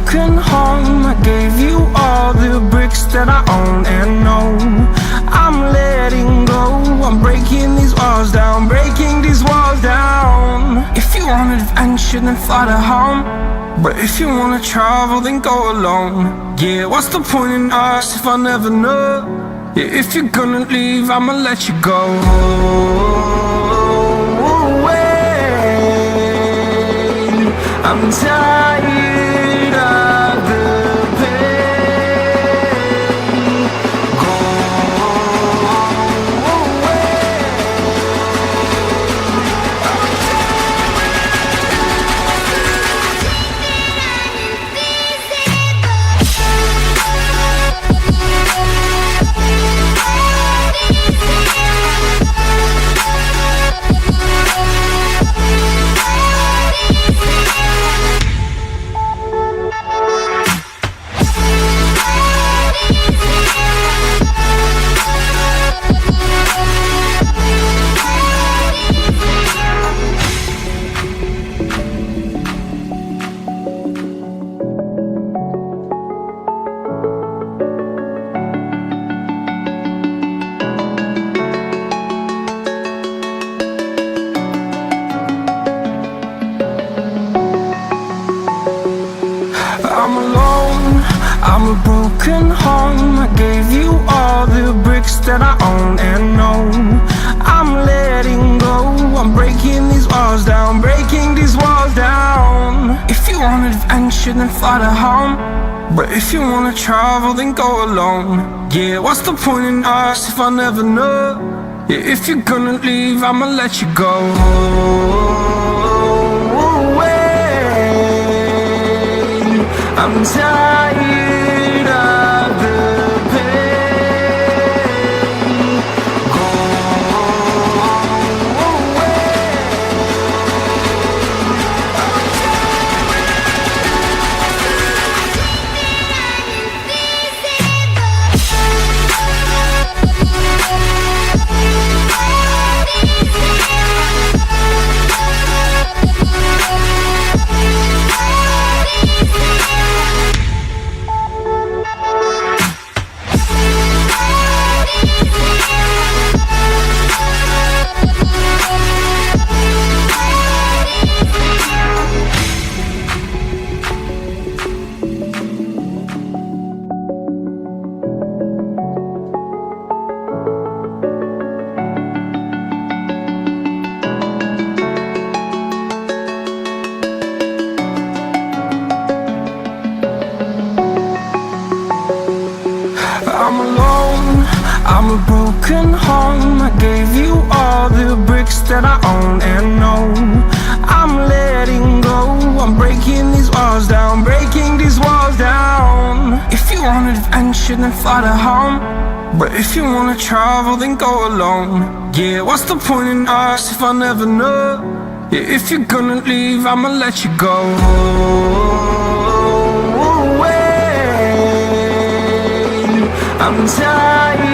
broken home. I gave you all the bricks that I own and know. I'm letting go, I'm breaking these walls down, breaking these walls down. If you want adventure, then fly to home. But if you wanna travel, then go alone. Yeah, what's the point in us if I never know? Yeah, if you're gonna leave, I'ma let you go. I'm tired of the pain. Go away. I'm alone, I'm a broken home. I gave you all the bricks that I own and know. I'm letting go, I'm breaking these walls down, breaking these walls down. If you want adventure, then fly to home. But if you wanna travel, then go alone. Yeah, what's the point in us if I never know? Yeah, if you're gonna leave, I'ma let you go. I'm tired of the pain. Go away. I'm alone, I'm a broken home. I gave you all the bricks that I own and know. I'm letting go, I'm breaking these walls down, breaking these walls down. If you want adventure, then fly to home. But if you wanna travel, then go alone. Yeah, what's the point in us if I never know? Yeah, if you're gonna leave, I'ma let you go. I'm tired